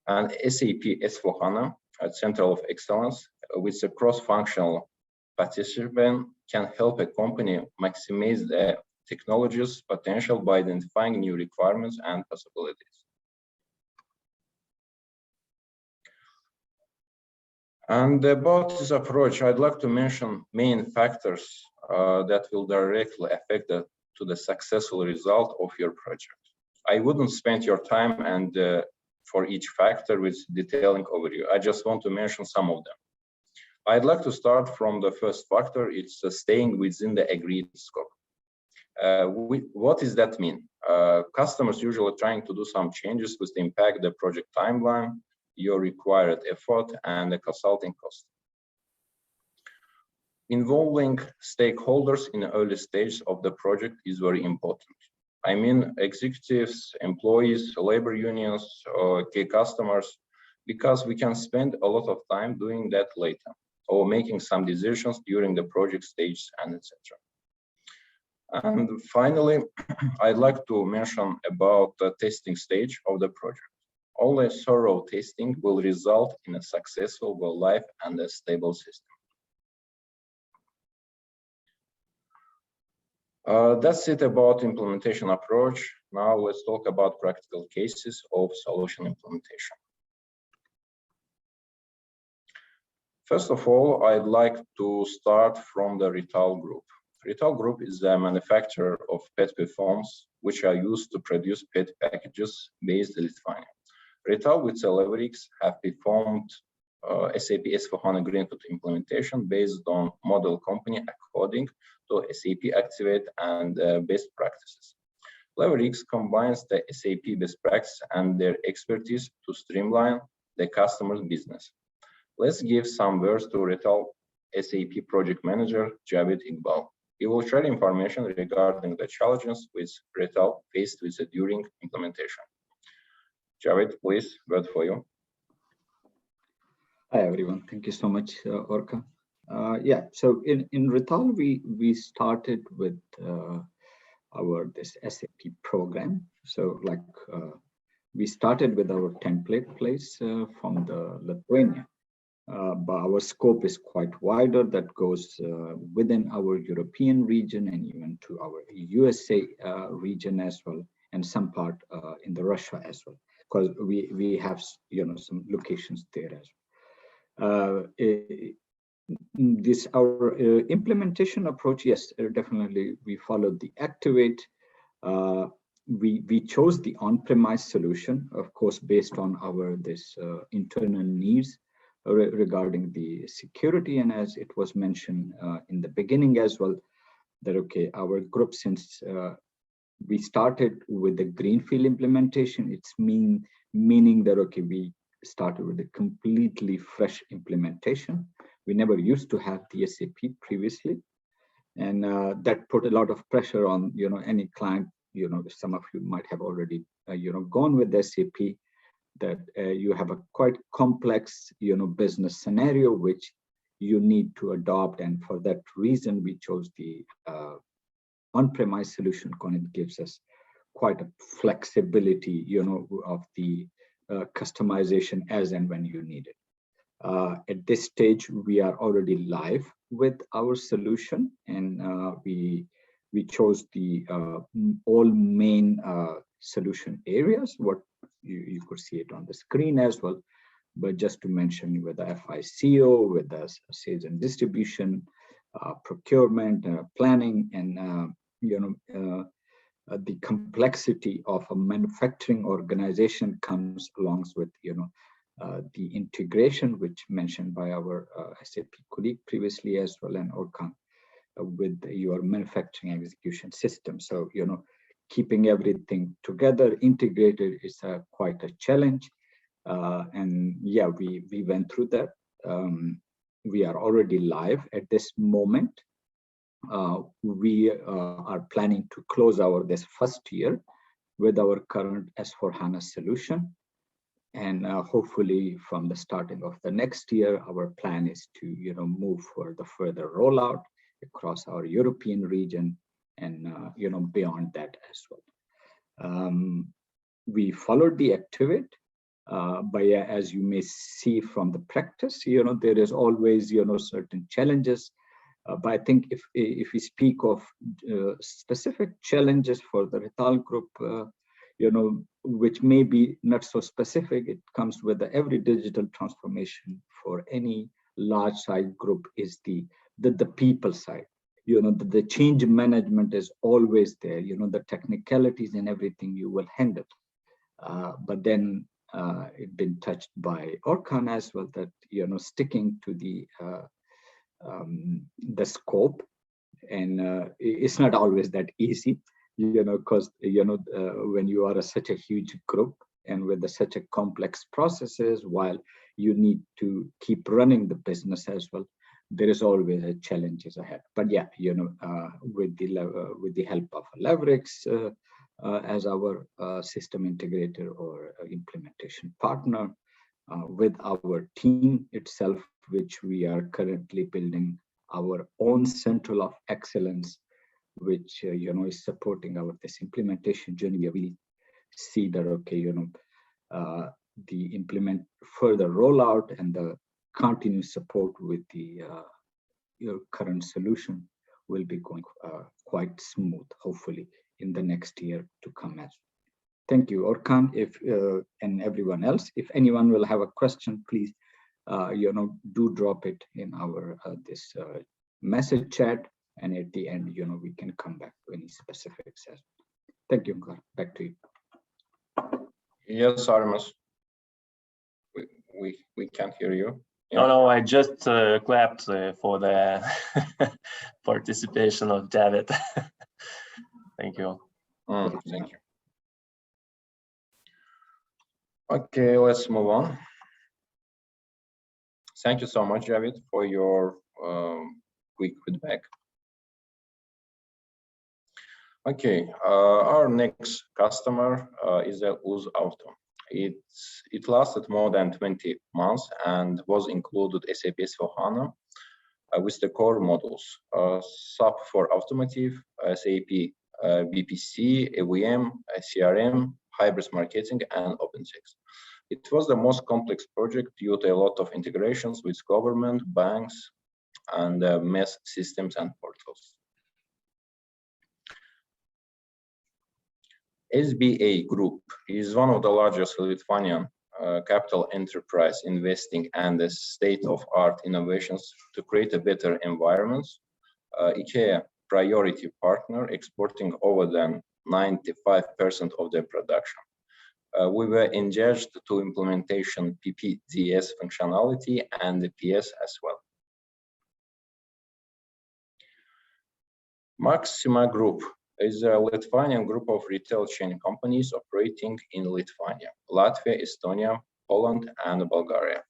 And SAP S/4HANA, a center of excellence with a cross-functional participant, can help a company maximize the technology's potential by identifying new requirements and possibilities. And about this approach, I'd like to mention main factors that will directly affect the successful result of your project. I wouldn't spend your time and for each factor with detailing overview. I just want to mention some of them. I'd like to start from the first factor. It's staying within the agreed scope. What does that mean? Customers usually trying to do some changes which impact the project timeline, your required effort, and the consulting cost. Involving stakeholders in the early stage of the project is very important. I mean executives, employees, labor unions, or key customers, because we can spend a lot of time doing that later, or making some decisions during the project stage, and etc. And finally, I'd like to mention about the testing stage of the project. Only thorough testing will result in a successful go-live and a stable system. That's it about implementation approach. Now let's talk about practical cases of solution implementation. First of all, I'd like to start from the Retal Group. Retal Group is a manufacturer of PET foams, which are used to produce PET packages based in Lithuania. Retal with LeverX have performed SAP S/4HANA Greenfield implementation based on model company according to SAP Activate and best practices. LeverX combines the SAP best practice and their expertise to streamline the customer's business. Let's give some words to Retal SAP project manager Javed Iqbal. He will share information regarding the challenges with Retal faced with during implementation. Javed, please, word for you. Hi everyone, thank you so much, Orka. So in Retal, we started with this SAP program. So we started with our template place from the Lithuania, but our scope is quite wider. That goes within our European region and even to our USA region as well, and some part in the Russia as well, because we have some locations there as well. Our implementation approach, yes, definitely we followed the Activate. We chose the on-premise solution, of course, based on our internal needs regarding the security, and as it was mentioned in the beginning as well, that our group, since we started with the greenfield implementation, it's meaning that we started with a completely fresh implementation. We never used to have the SAP previously, and that put a lot of pressure on any client. Some of you might have already gone with SAP, that you have a quite complex business scenario which you need to adopt, and for that reason we chose the on-premise solution, because it gives us quite a flexibility of the customization as and when you need it. At this stage, we are already live with our solution, and we chose the all main solution areas. What you could see it on the screen as well, but just to mention, with the FICO, with the sales and distribution, procurement, planning, and the complexity of a manufacturing organization comes along with the integration, which mentioned by our SAP colleague previously as well, and Orkan, with your manufacturing execution system. So keeping everything together integrated is quite a challenge, and yeah, we went through that. We are already live at this moment. We are planning to close this first year with our current S/4HANA solution, and hopefully from the starting of the next year, our plan is to move for the further rollout across our European region and beyond that as well. We followed the Activate, but yeah, as you may see from the practice, there is always certain challenges. But I think if we speak of specific challenges for the Retal group, which may be not so specific, it comes with every digital transformation for any large size group is the people side. The change management is always there. The technicalities and everything you will handle. But then it's been touched by Orkan as well, that sticking to the scope, and it's not always that easy, because when you are such a huge group and with such a complex processes, while you need to keep running the business as well, there is always a challenges ahead. But yeah, with the help of LeverX as our system integrator or implementation partner, with our team itself, which we are currently building our own center of excellence, which is supporting this implementation journey. We really see that the further rollout and the continuous support with your current solution will be going quite smooth, hopefully in the next year to come as well. Thank you, Orkan. And everyone else, if anyone will have a question, please do drop it in our this message chat, and at the end we can come back to any specifics as well. Thank you, Orkan. Back to you. Yes, Armas. We can't hear you. No, I just clapped for the participation of David. Thank you. Thank you. Okay, let's move on. Thank you so much, David, for your quick feedback. Okay, our next customer is Uz Auto. It lasted more than 20 months and was included SAP S/4HANA with the core modules, SAP for Automotive, SAP BPC, AVM, CRM, Hybrid Marketing, and OpenText. It was the most complex project due to a lot of integrations with government, banks, and MES systems and portals. SBA Group is one of the largest Lithuanian capital enterprise investing and the state-of-art innovations to create a better environment. IKEA priority partner exporting over than 95% of their production. We were engaged to implementation PPDS functionality and the PS as well. Maxima Group is a Lithuanian group of retail chain companies operating in Lithuania, Latvia, Estonia, Poland, and Bulgaria.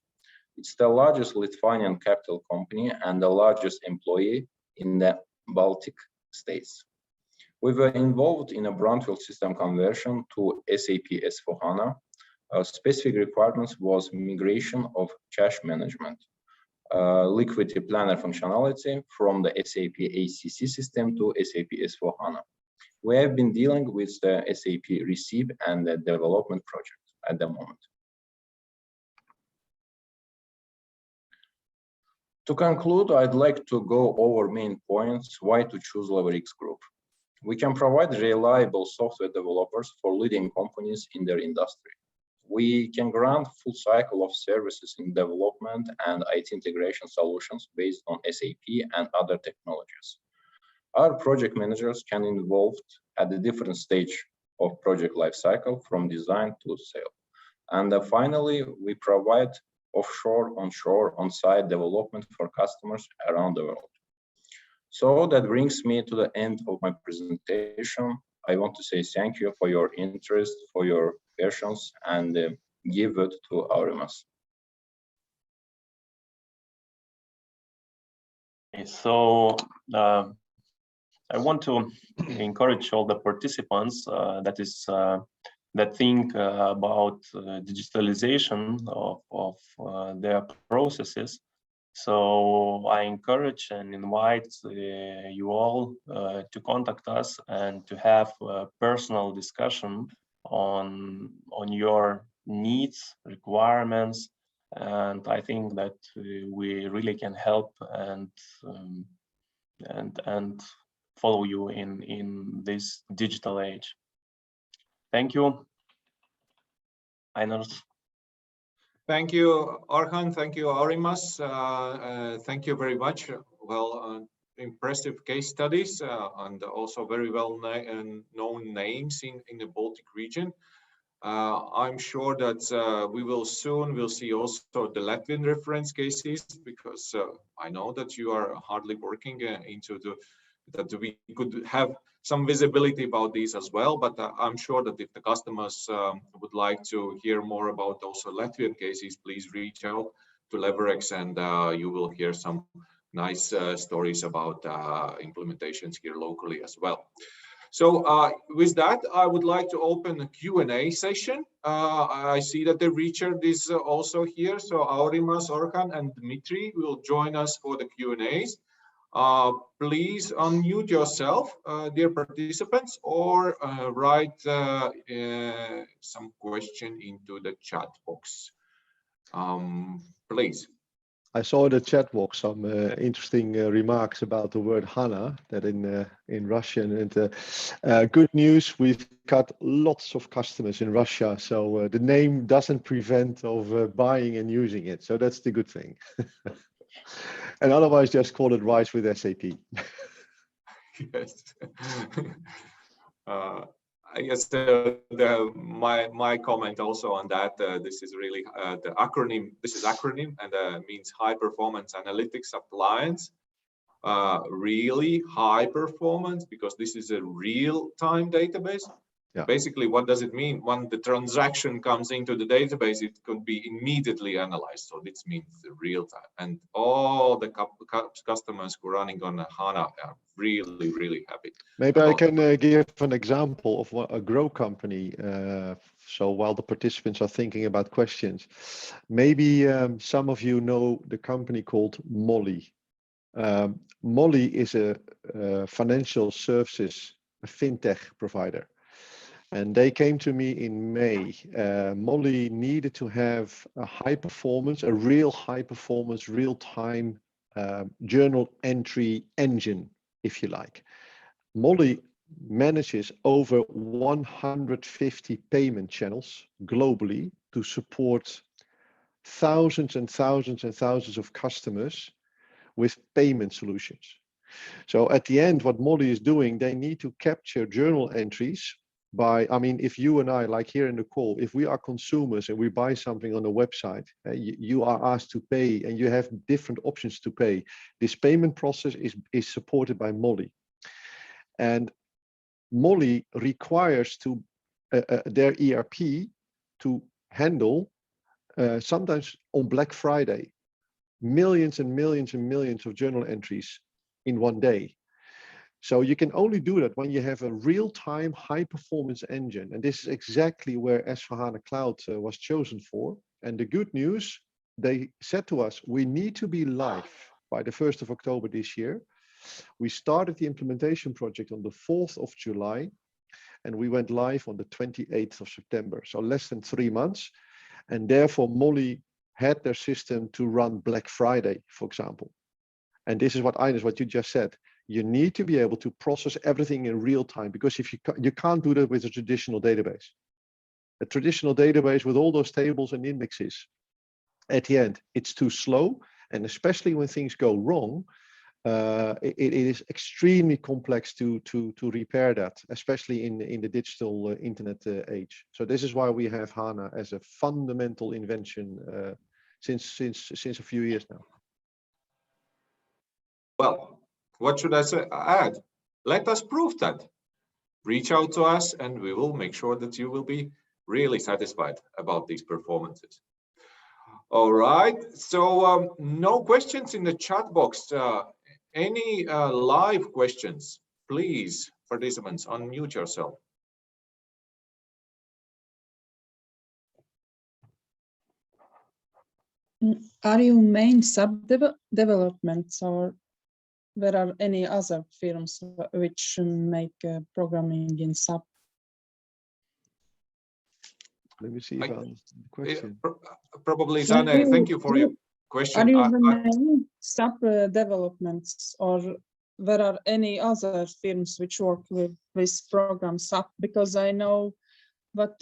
It's the largest Lithuanian capital company and the largest employee in the Baltic states. We were involved in a brownfield system conversion to SAP S/4HANA. Specific requirements was migration of cash management, liquidity planner functionality from the SAP ACC system to SAP S/4HANA. We have been dealing with the SAP receive and the development project at the moment. To conclude, I'd like to go over main points why to choose LeverX Group. We can provide reliable software developers for leading companies in their industry. We can grant full cycle of services in development and IT integration solutions based on SAP and other technologies. Our project managers can involved at the different stage of project lifecycle from design to sale. And finally, we provide offshore, onshore, on-site development for customers around the world. So that brings me to the end of my presentation. I want to say thank you for your interest, for your patience, and give it to Aurimas. So I want to encourage all the participants that think about digitalization of their processes. So I encourage and invite you all to contact us and to have a personal discussion on your needs, requirements, and I think that we really can help and follow you in this digital age. Thank you. Einar. Thank you, Orhan. Thank you, Aurimas. Thank you very much. Well, impressive case studies and also very well known names in the Baltic region. I'm sure that we will see also the Latvian reference cases, because I know that you are hardly working into that we could have some visibility about these as well, but I'm sure that if the customers would like to hear more about also Latvian cases, please reach out to LeverX and you will hear some nice stories about implementations here locally as well. So with that, I would like to open a Q&A session. I see that the Richard is also here, so Aurimas, Orhan, and Dmitry will join us for the Q&As. Please unmute yourself, dear participants, or write some question into the chat box. Please. I saw in the chat box some interesting remarks about the word HANA, that in Russian. And good news, we've got lots of customers in Russia, so the name doesn't prevent of buying and using it. So that's the good thing. And otherwise, just call it RISE with SAP. Yes. Yes, my comment also on that. This is really the acronym. This is acronym and means High Performance Analytics Appliance. Really high performance because this is a real-time database. Yeah. Basically, what does it mean? When the transaction comes into the database, it could be immediately analyzed. So this means real time. And all the customers who are running on HANA are really, really happy. Maybe I can give an example of what a grow company. So while the participants are thinking about questions, maybe some of you know the company called Molly. Molly is a financial services, a fintech provider. And they came to me in May. Molly needed to have a high performance, a real high performance, real time journal entry engine, if you like. Molly manages over 150 payment channels globally to support thousands and thousands and thousands of customers with payment solutions. So at the end, what Molly is doing, they need to capture journal entries by, I mean, if you and I, like here in the call, if we are consumers and we buy something on a website, you are asked to pay and you have different options to pay. This payment process is supported by Molly. And Molly requires to their ERP to handle sometimes on Black Friday, millions and millions and millions of journal entries in one day. So you can only do that when you have a real-time high-performance engine. And this is exactly where S/4HANA Cloud was chosen for. And the good news, they said to us, we need to be live by the 1st of October this year. We started the implementation project on the 4th of July, and we went live on the 28th of September. So less than 3 months. And therefore, Molly had their system to run Black Friday, for example. And this is what Ines, what you just said. You need to be able to process everything in real time, because if you can't do that with a traditional database. A traditional database with all those tables and indexes, at the end, it's too slow. And especially when things go wrong, it is extremely complex to repair that, especially in the digital internet age. So this is why we have HANA as a fundamental invention since a few years now. Well, what should I say? Add? Let us prove that. Reach out to us and we will make sure that you will be really satisfied about these performances. All right, so no questions in the chat box. Any live questions? Please, participants, unmute yourself. Are you main SAP developments, or there are any other firms which make programming in SAP? Let me see if I understand the question. Probably, Zane, thank you for your question. Are you the main SAP developments, or there are any other firms which work with this program SAP? Because I know that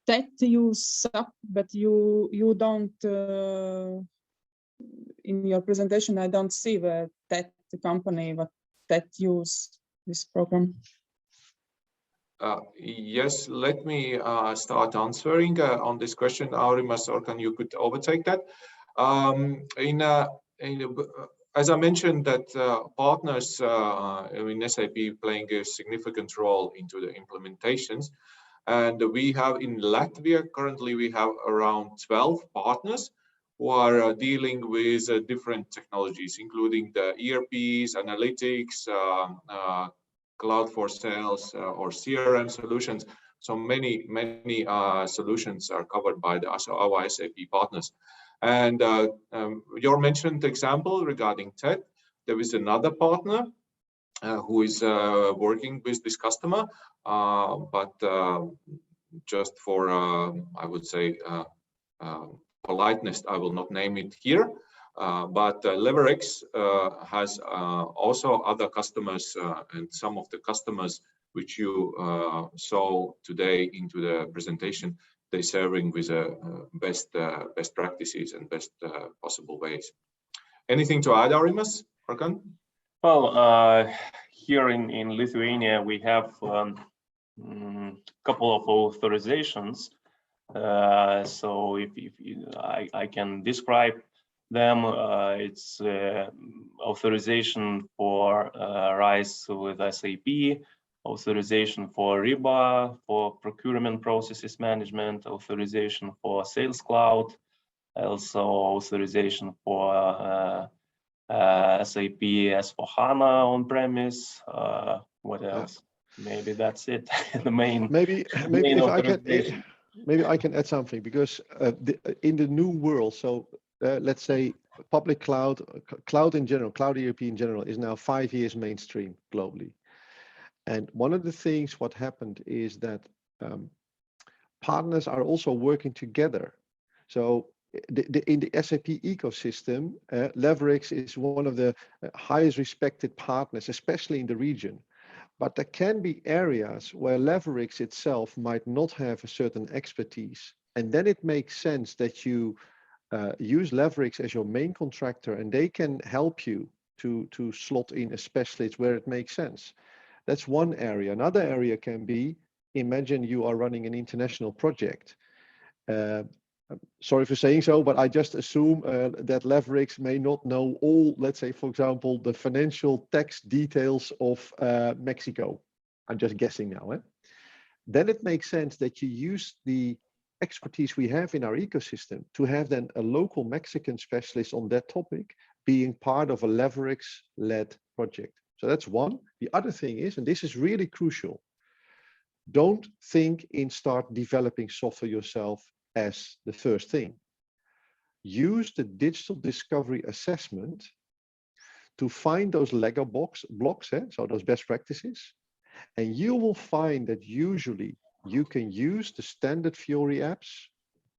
TET use SAP, but you don't, in your presentation, I don't see the TET company that use this program. Yes, let me start answering on this question. Aurimas, or can you could overtake that? As I mentioned, that partners in SAP playing a significant role into the implementations. And we have in Latvia, currently we have around 12 partners who are dealing with different technologies, including the ERPs, analytics, cloud for sales, or CRM solutions. So many solutions are covered by our SAP partners. And your mentioned example regarding TED, there is another partner who is working with this customer, but just for, I would say, politeness, I will not name it here. But LeverX has also other customers, and some of the customers which you saw today into the presentation, they're serving with best practices and best possible ways. Anything to add, Aurimas? Hakan? Well, here in Lithuania, we have couple of authorizations. So if I can describe them, it's authorization for RISE with SAP, authorization for RIBA, for procurement processes management, authorization for Sales Cloud, also authorization for SAP S/4HANA on-premise. What else? Maybe that's it. The main. Maybe main if I can, authorization. maybe I can add something, because in the new world, so let's say public cloud, cloud in general, cloud ERP in general is now 5 years mainstream globally. And one of the things what happened is that partners are also working together. So in the SAP ecosystem, LeverX is one of the highest respected partners, especially in the region. But there can be areas where LeverX itself might not have a certain expertise. And then it makes sense that you use LeverX as your main contractor, and they can help you to slot in a specialist where it makes sense. That's one area. Another area can be, imagine you are running an international project. Sorry for saying so, but I just assume that LeverX may not know all, let's say, for example, the financial tax details of Mexico. I'm just guessing now. Then it makes sense that you use the expertise we have in our ecosystem to have then a local Mexican specialist on that topic being part of a LeverX-led project. So that's one. The other thing is, and this is really crucial, don't think in start developing software yourself as the first thing. Use the digital discovery assessment to find those Lego blocks, so those best practices, and you will find that usually you can use the standard Fiori apps,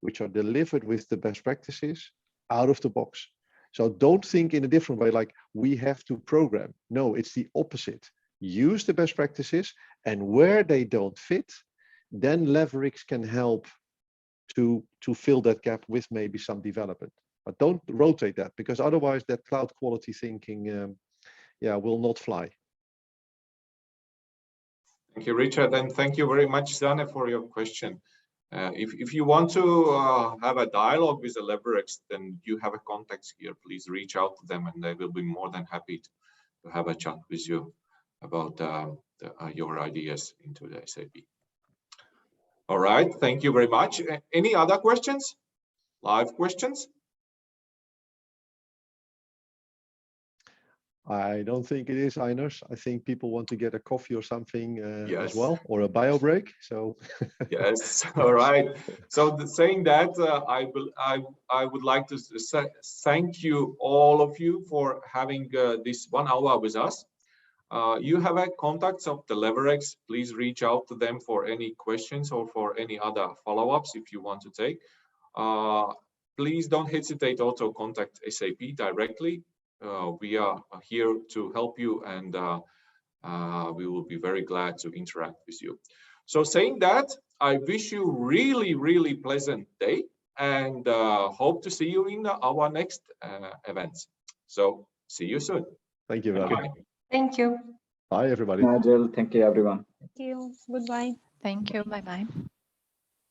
which are delivered with the best practices, out of the box. So don't think in a different way, like we have to program. No, it's the opposite. Use the best practices, and where they don't fit, then LeverX can help to fill that gap with maybe some development. But don't rotate that, because otherwise that cloud quality thinking will not fly. Thank you, Richard, and thank you very much, Sanne, for your question. If you want to have a dialogue with the LeverX, then you have a contact here. Please reach out to them, and they will be more than happy to have a chat with you about your ideas into the SAP. All right, thank you very much. Any other questions? Live questions? I don't think it is, Einars. I think people want to get a coffee or something Yes. as well, or a bio break. So yes, all right. So saying that, I would like to thank you, all of you, for having this 1 hour with us. You have a contacts of the LeverX. Please reach out to them for any questions or for any other follow-ups if you want to take. Please don't hesitate also contact SAP directly. We are here to help you, and we will be very glad to interact with you. So saying that, I wish you really, really pleasant day, and hope to see you in our next events. So see you soon. thank you, Vlad. Thank you. Bye, everybody. Nagel, thank you, everyone. Thank you. Goodbye. Thank you. Bye-bye.